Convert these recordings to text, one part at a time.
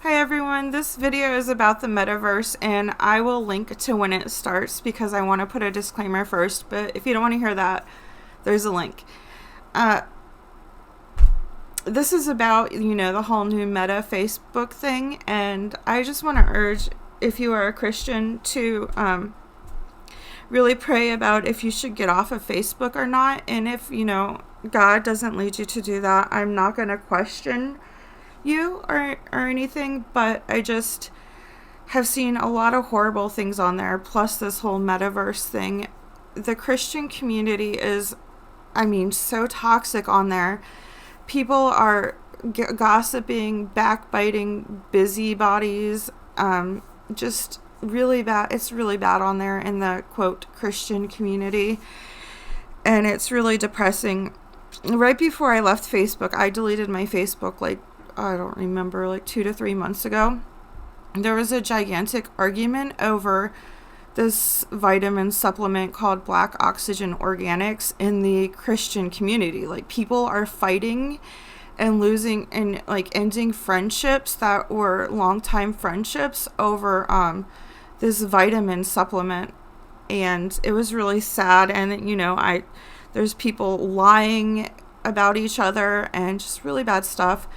Hi everyone, this video is about the metaverse and I will link to when it starts because I want to put a disclaimer first, but if you don't want to hear that, there's a link. This is about, the whole new Meta Facebook thing, and I just want to urge, if you are a Christian, to really pray about if you should get off of Facebook or not, and if, God doesn't lead you to do that, I'm not going to question you or anything, but I just have seen a lot of horrible things on there, plus this whole metaverse thing. The Christian community is, so toxic on there. People are gossiping, backbiting, busybodies, just really bad. It's really bad on there in the quote Christian community, and it's really depressing. Right before I left Facebook, I deleted my Facebook I don't remember, 2 to 3 months ago. There was a gigantic argument over this vitamin supplement called Black Oxygen Organics in the Christian community. People are fighting and losing and ending friendships that were longtime friendships over this vitamin supplement. And it was really sad. And there's people lying about each other and just really bad stuff.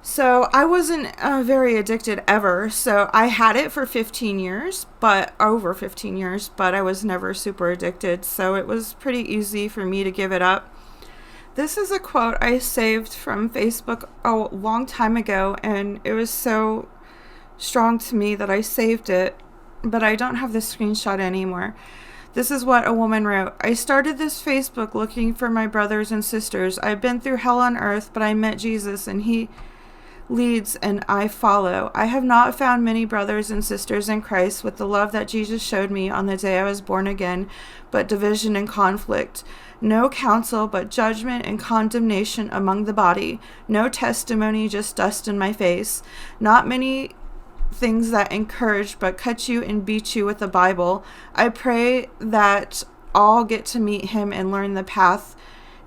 So I wasn't very addicted ever. So I had it for 15 years, but over 15 years, but I was never super addicted. So it was pretty easy for me to give it up. This is a quote I saved from Facebook a long time ago, and it was so strong to me that I saved it, but I don't have the screenshot anymore. This is what a woman wrote. I started this Facebook looking for my brothers and sisters. I've been through hell on earth, but I met Jesus and he leads and I follow. I have not found many brothers and sisters in Christ with the love that Jesus showed me on the day I was born again, but division and conflict. No counsel, but judgment and condemnation among the body. No testimony, just dust in my face. Not many things that encourage, but cut you and beat you with the Bible. I pray that all get to meet him and learn the path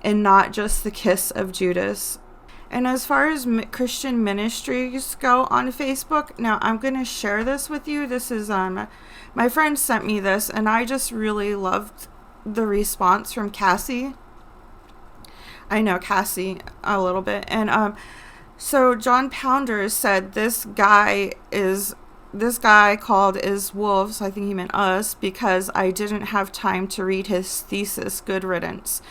and not just the kiss of Judas. And as far as Christian ministries go on Facebook, now I'm going to share this with you. This is, my friend sent me this, and I just really loved the response from Cassie. I know Cassie a little bit. And so John Pounder said this guy called is wolves. I think he meant us, because I didn't have time to read his thesis. Good riddance.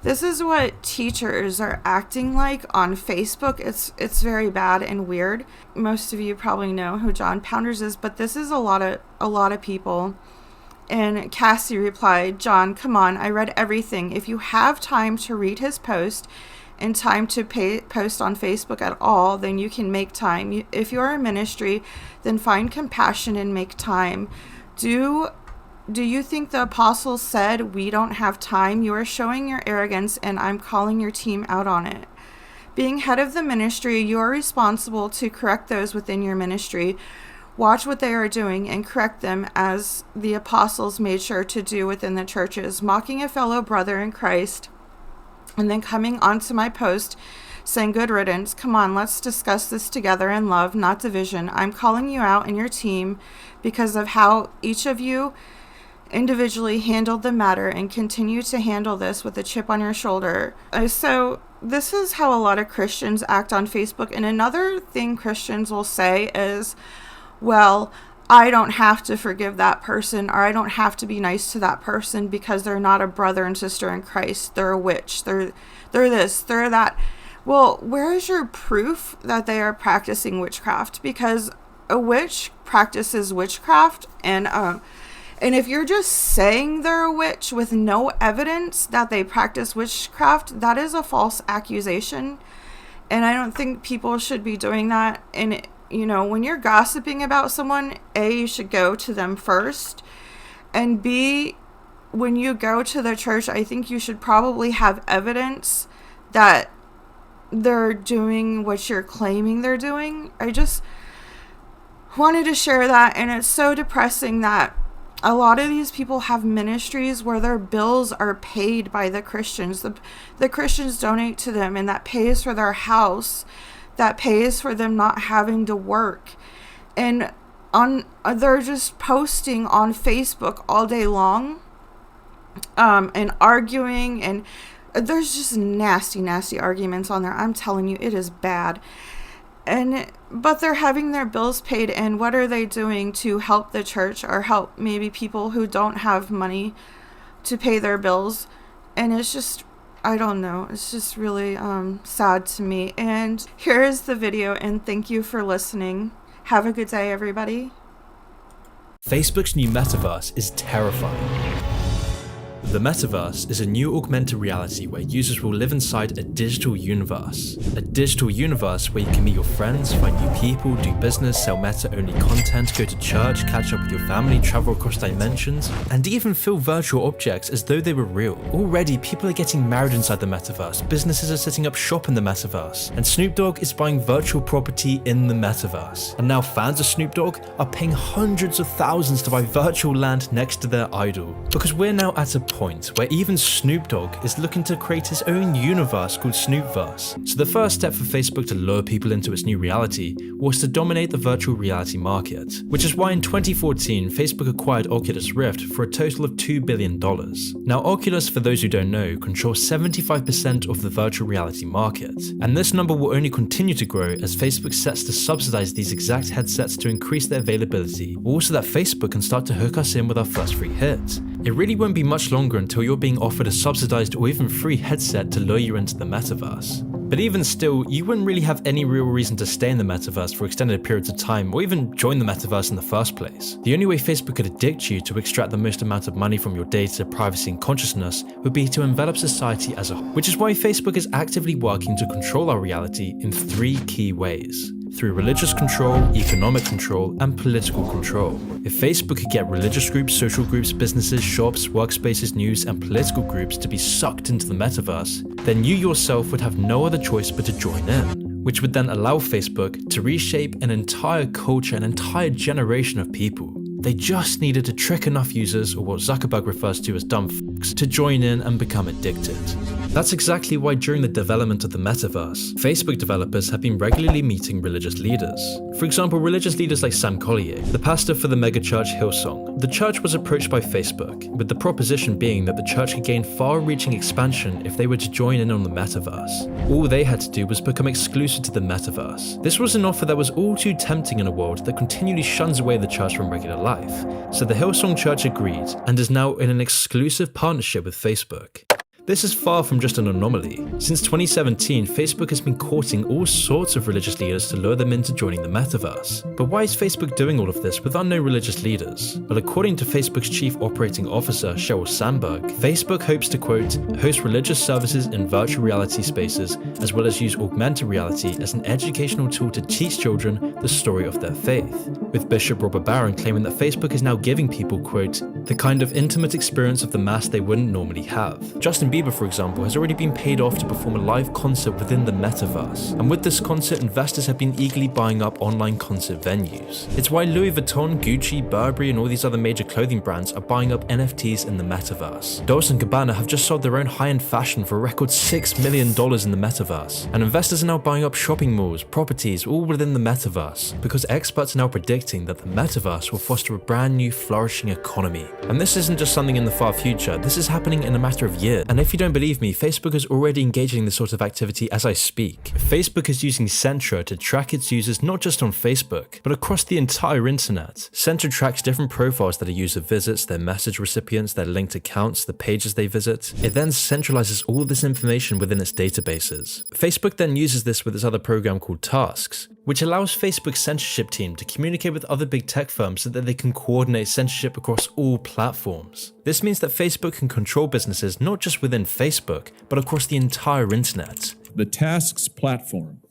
This is what teachers are acting like on Facebook. It's very bad and weird. Most of you probably know who John Pounders is, but this is a lot of people. And Cassie replied, John, come on, I read everything. If you have time to read his post and time to post on Facebook at all, then you can make time. If you're a ministry, then find compassion and make time. Do you think the apostles said we don't have time? You are showing your arrogance, and I'm calling your team out on it. Being head of the ministry, you are responsible to correct those within your ministry. Watch what they are doing and correct them as the apostles made sure to do within the churches. Mocking a fellow brother in Christ and then coming onto my post saying good riddance. Come on, let's discuss this together in love, not division. I'm calling you out and your team because of how each of you individually handled the matter and continue to handle this with a chip on your shoulder. So this is how a lot of Christians act on Facebook. And another thing Christians will say is, well, I don't have to forgive that person, or I don't have to be nice to that person because they're not a brother and sister in Christ. They're a witch. They're this, they're that. Well, where is your proof that they are practicing witchcraft? Because a witch practices witchcraft, and if you're just saying they're a witch with no evidence that they practice witchcraft, that is a false accusation. And I don't think people should be doing that. And, when you're gossiping about someone, A, you should go to them first. And B, when you go to the church, I think you should probably have evidence that they're doing what you're claiming they're doing. I just wanted to share that. And it's so depressing that a lot of these people have ministries where their bills are paid by the Christians. The Christians donate to them, and that pays for their house. that pays for them not having to work. And they're just posting on Facebook all day long, and arguing, and there's just nasty arguments on there. I'm telling you, it is bad. But they're having their bills paid, and what are they doing to help the church or help maybe people who don't have money to pay their bills? And it's just, I don't know, it's just really sad to me. And here is the video, and thank you for listening. Have a good day, everybody. Facebook's new metaverse is terrifying. The metaverse is a new augmented reality where users will live inside a digital universe. A digital universe where you can meet your friends, find new people, do business, sell meta-only content, go to church, catch up with your family, travel across dimensions, and even feel virtual objects as though they were real. Already, people are getting married inside the metaverse, businesses are setting up shop in the metaverse, and Snoop Dogg is buying virtual property in the metaverse. And now fans of Snoop Dogg are paying hundreds of thousands to buy virtual land next to their idol. Because we're now at a point where even Snoop Dogg is looking to create his own universe called Snoopverse. So the first step for Facebook to lure people into its new reality was to dominate the virtual reality market, which is why in 2014 Facebook acquired Oculus Rift for a total of $2 billion. Now Oculus, for those who don't know, controls 75% of the virtual reality market, and this number will only continue to grow as Facebook sets to subsidize these exact headsets to increase their availability, also that Facebook can start to hook us in with our first free hit. It really won't be much longer until you're being offered a subsidized or even free headset to lure you into the metaverse. But even still, you wouldn't really have any real reason to stay in the metaverse for extended periods of time or even join the metaverse in the first place. The only way Facebook could addict you to extract the most amount of money from your data, privacy and consciousness would be to envelop society as a whole, which is why Facebook is actively working to control our reality in 3 key ways. Through religious control, economic control, and political control. If Facebook could get religious groups, social groups, businesses, shops, workspaces, news, and political groups to be sucked into the metaverse, then you yourself would have no other choice but to join in, which would then allow Facebook to reshape an entire culture, an entire generation of people. They just needed to trick enough users, or what Zuckerberg refers to as dumb fucks, to join in and become addicted. That's exactly why during the development of the metaverse, Facebook developers have been regularly meeting religious leaders. For example, religious leaders like Sam Collier, the pastor for the megachurch Hillsong. The church was approached by Facebook, with the proposition being that the church could gain far-reaching expansion if they were to join in on the metaverse. All they had to do was become exclusive to the metaverse. This was an offer that was all too tempting in a world that continually shuns away the church from regular life. So the Hillsong Church agreed and is now in an exclusive partnership with Facebook. This is far from just an anomaly. Since 2017, Facebook has been courting all sorts of religious leaders to lure them into joining the metaverse. But why is Facebook doing all of this with unknown religious leaders? Well, according to Facebook's Chief Operating Officer, Sheryl Sandberg, Facebook hopes to, quote, host religious services in virtual reality spaces, as well as use augmented reality as an educational tool to teach children the story of their faith. With Bishop Robert Barron claiming that Facebook is now giving people, quote, the kind of intimate experience of the Mass they wouldn't normally have. Justin Bieber, for example, has already been paid off to perform a live concert within the metaverse, and with this concert, investors have been eagerly buying up online concert venues. It's why Louis Vuitton, Gucci, Burberry, and all these other major clothing brands are buying up NFTs in the metaverse. Dolce & Gabbana have just sold their own high-end fashion for a record $6 million in the metaverse, and investors are now buying up shopping malls, properties, all within the metaverse, because experts are now predicting that the metaverse will foster a brand new flourishing economy. And this isn't just something in the far future, this is happening in a matter of years. And if you don't believe me, Facebook is already engaging in this sort of activity as I speak. Facebook is using Centra to track its users not just on Facebook, but across the entire internet. Centra tracks different profiles that a user visits, their message recipients, their linked accounts, the pages they visit. It then centralizes all this information within its databases. Facebook then uses this with its other program called Tasks, which allows Facebook's censorship team to communicate with other big tech firms so that they can coordinate censorship across all platforms. This means that Facebook can control businesses not just within Facebook, but across the entire internet. The Tasks platform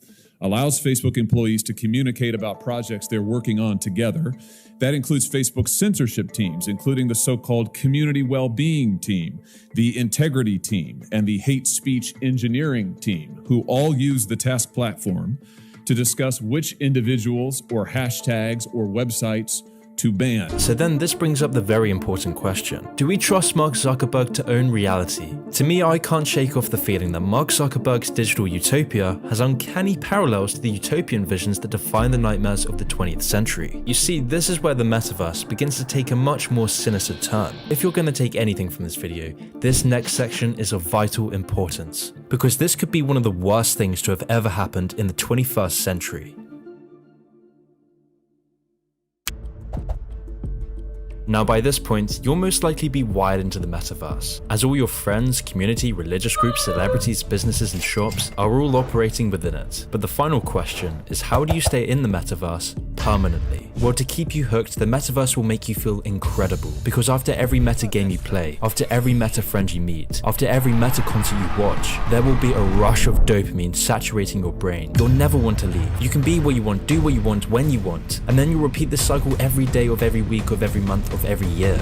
allows Facebook employees to communicate about projects they're working on together. That includes Facebook's censorship teams, including the so-called community well-being team, the integrity team, and the hate speech engineering team, who all use the Task platform to discuss which individuals or hashtags or websites to ban. So then this brings up the very important question. Do we trust Mark Zuckerberg to own reality? To me, I can't shake off the feeling that Mark Zuckerberg's digital utopia has uncanny parallels to the utopian visions that define the nightmares of the 20th century. You see, this is where the metaverse begins to take a much more sinister turn. If you're going to take anything from this video, this next section is of vital importance, because this could be one of the worst things to have ever happened in the 21st century. Now by this point, you'll most likely be wired into the metaverse, as all your friends, community, religious groups, celebrities, businesses and shops are all operating within it. But the final question is, how do you stay in the metaverse permanently? Well, to keep you hooked, the metaverse will make you feel incredible, because after every meta game you play, after every meta friend you meet, after every meta concert you watch, there will be a rush of dopamine saturating your brain. You'll never want to leave. You can be what you want, do what you want, when you want, and then you'll repeat this cycle every day of every week of every month of every year.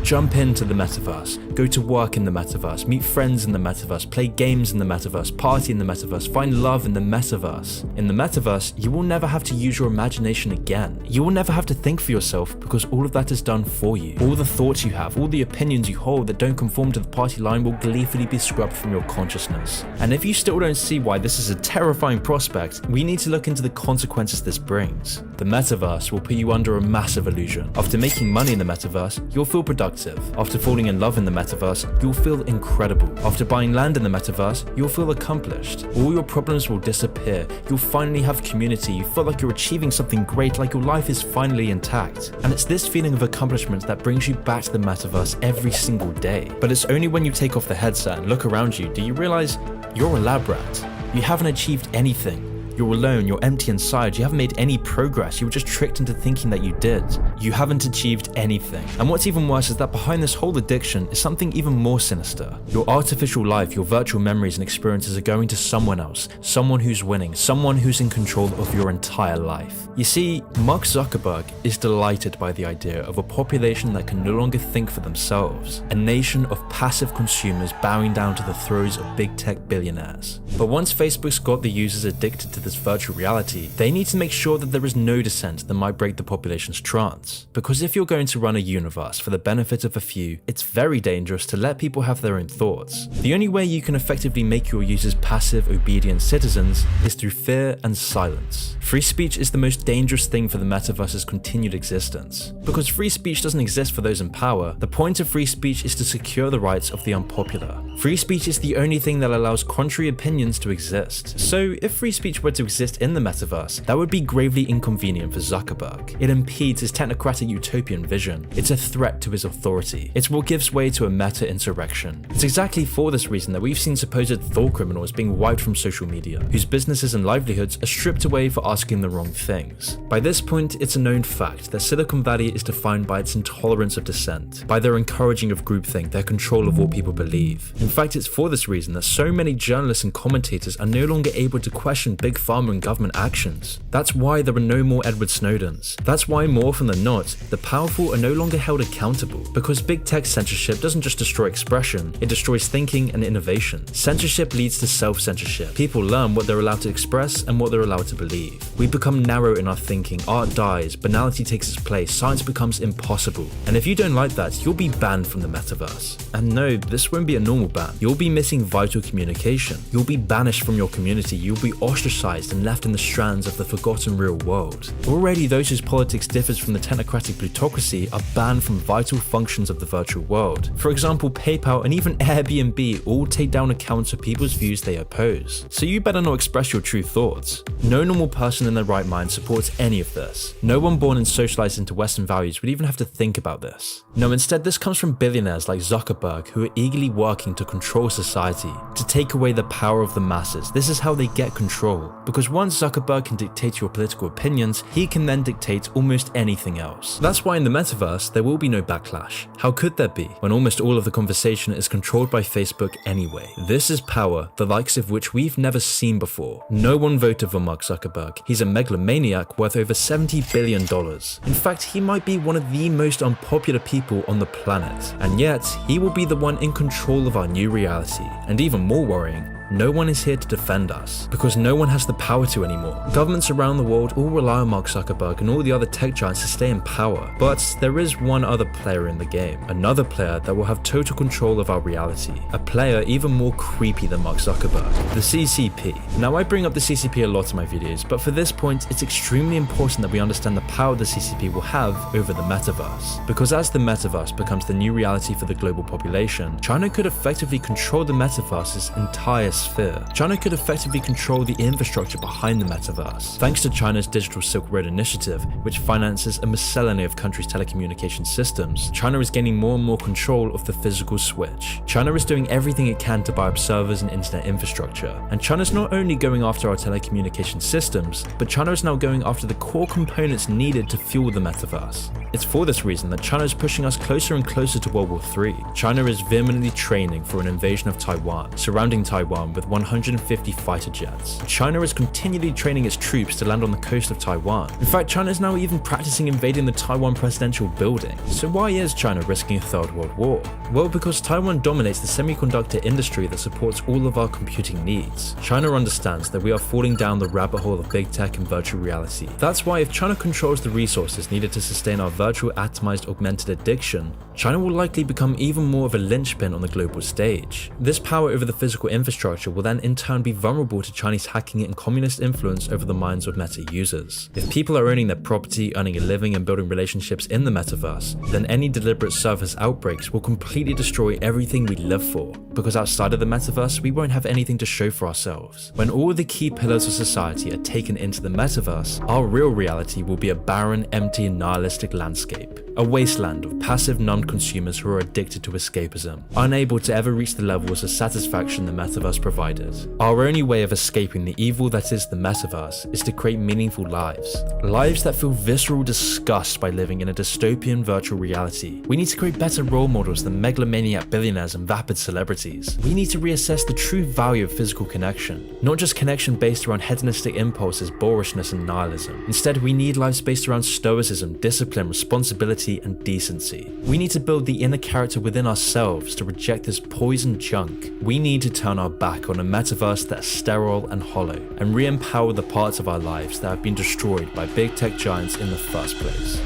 Jump into the metaverse, go to work in the metaverse, meet friends in the metaverse, play games in the metaverse, party in the metaverse, find love in the metaverse. In the metaverse, you will never have to use your imagination again. You will never have to think for yourself, because all of that is done for you. All the thoughts you have, all the opinions you hold that don't conform to the party line will gleefully be scrubbed from your consciousness. And if you still don't see why this is a terrifying prospect, we need to look into the consequences this brings. The metaverse will put you under a massive illusion. After making money in the metaverse, you'll feel productive. After falling in love in the metaverse, you'll feel incredible. After buying land in the metaverse, you'll feel accomplished. All your problems will disappear. You'll finally have community. You feel like you're achieving something great, like your life is finally intact. And it's this feeling of accomplishment that brings you back to the metaverse every single day. But it's only when you take off the headset and look around you do you realize you're a lab rat. You haven't achieved anything. You're alone, you're empty inside, you haven't made any progress, you were just tricked into thinking that you did. You haven't achieved anything. And what's even worse is that behind this whole addiction is something even more sinister. Your artificial life, your virtual memories and experiences are going to someone else, someone who's winning, someone who's in control of your entire life. You see, Mark Zuckerberg is delighted by the idea of a population that can no longer think for themselves, a nation of passive consumers bowing down to the throes of big tech billionaires. But once Facebook's got the users addicted to this virtual reality, they need to make sure that there is no dissent that might break the population's trance. Because if you're going to run a universe for the benefit of a few, it's very dangerous to let people have their own thoughts. The only way you can effectively make your users passive, obedient citizens is through fear and silence. Free speech is the most dangerous thing for the metaverse's continued existence. Because free speech doesn't exist for those in power, the point of free speech is to secure the rights of the unpopular. Free speech is the only thing that allows contrary opinions to exist. So if free speech were to exist in the metaverse, that would be gravely inconvenient for Zuckerberg. It impedes his technocratic utopian vision. It's a threat to his authority. It's what gives way to a meta-insurrection. It's exactly for this reason that we've seen supposed thought criminals being wiped from social media, whose businesses and livelihoods are stripped away for asking the wrong things. By this point, it's a known fact that Silicon Valley is defined by its intolerance of dissent, by their encouraging of groupthink, their control of what people believe. In fact, it's for this reason that so many journalists and commentators are no longer able to question big pharma and government actions. That's why there are no more Edward Snowdens. That's why, more often than not, the powerful are no longer held accountable, because big tech censorship doesn't just destroy expression, it destroys thinking and innovation. Censorship leads to self-censorship. People learn what they're allowed to express and what they're allowed to believe. We become narrow in our thinking, art dies, banality takes its place, science becomes impossible. And if you don't like that, you'll be banned from the metaverse. And no, this won't be a normal ban. You'll be missing vital communication. You'll be banished from your community. You'll be ostracized and left in the strands of the forgotten real world. Already, those whose politics differs from the technocratic plutocracy are banned from vital functions of the virtual world. For example, PayPal and even Airbnb all take down accounts of people's views they oppose. So you better not express your true thoughts. No normal person in their right mind supports any of this. No one born and socialized into Western values would even have to think about this. No, instead this comes from billionaires like Zuckerberg, who are eagerly working to control society, to take away the power of the masses. This is how they get control. Because once Zuckerberg can dictate your political opinions, he can then dictate almost anything else. That's why in the metaverse, there will be no backlash. How could there be, when almost all of the conversation is controlled by Facebook anyway? This is power, the likes of which we've never seen before. No one voted for Mark Zuckerberg. He's a megalomaniac worth over $70 billion. In fact, he might be one of the most unpopular people on the planet. And yet, he will be the one in control of our new reality. And even more worrying, no one is here to defend us, because no one has the power to anymore. Governments around the world all rely on Mark Zuckerberg and all the other tech giants to stay in power. But there is one other player in the game, another player that will have total control of our reality, a player even more creepy than Mark Zuckerberg, the CCP. Now, I bring up the CCP a lot in my videos, but for this point, it's extremely important that we understand the power the CCP will have over the metaverse. Because as the metaverse becomes the new reality for the global population, China could effectively control the metaverse's entire sphere. China could effectively control the infrastructure behind the metaverse. Thanks to China's Digital Silk Road initiative, which finances a miscellany of countries' telecommunication systems, China is gaining more and more control of the physical switch. China is doing everything it can to buy up servers and internet infrastructure. And China's not only going after our telecommunication systems, but China is now going after the core components needed to fuel the metaverse. It's for this reason that China is pushing us closer and closer to World War III. China is vehemently training for an invasion of Taiwan, surrounding Taiwan with 150 fighter jets. China is continually training its troops to land on the coast of Taiwan. In fact, China is now even practicing invading the Taiwan presidential building. So why is China risking a third world war? Well, because Taiwan dominates the semiconductor industry that supports all of our computing needs. China understands that we are falling down the rabbit hole of big tech and virtual reality. That's why if China controls the resources needed to sustain our virtual atomized augmented addiction, China will likely become even more of a linchpin on the global stage. This power over the physical infrastructure will then in turn be vulnerable to Chinese hacking and communist influence over the minds of Meta users. If people are owning their property, earning a living and building relationships in the metaverse, then any deliberate service outbreaks will completely destroy everything we live for, because outside of the metaverse we won't have anything to show for ourselves. When all the key pillars of society are taken into the metaverse, our real reality will be a barren, empty, nihilistic landscape. A wasteland of passive non-consumers who are addicted to escapism, unable to ever reach the levels of satisfaction the metaverse provided. Our only way of escaping the evil that is the metaverse is to create meaningful lives. Lives that feel visceral disgust by living in a dystopian virtual reality. We need to create better role models than megalomaniac billionaires and vapid celebrities. We need to reassess the true value of physical connection, not just connection based around hedonistic impulses, boorishness and nihilism. Instead, we need lives based around stoicism, discipline, responsibility and decency. We need to build the inner character within ourselves to reject this poison junk. We need to turn our back on a metaverse that is sterile and hollow, and re-empower the parts of our lives that have been destroyed by big tech giants in the first place.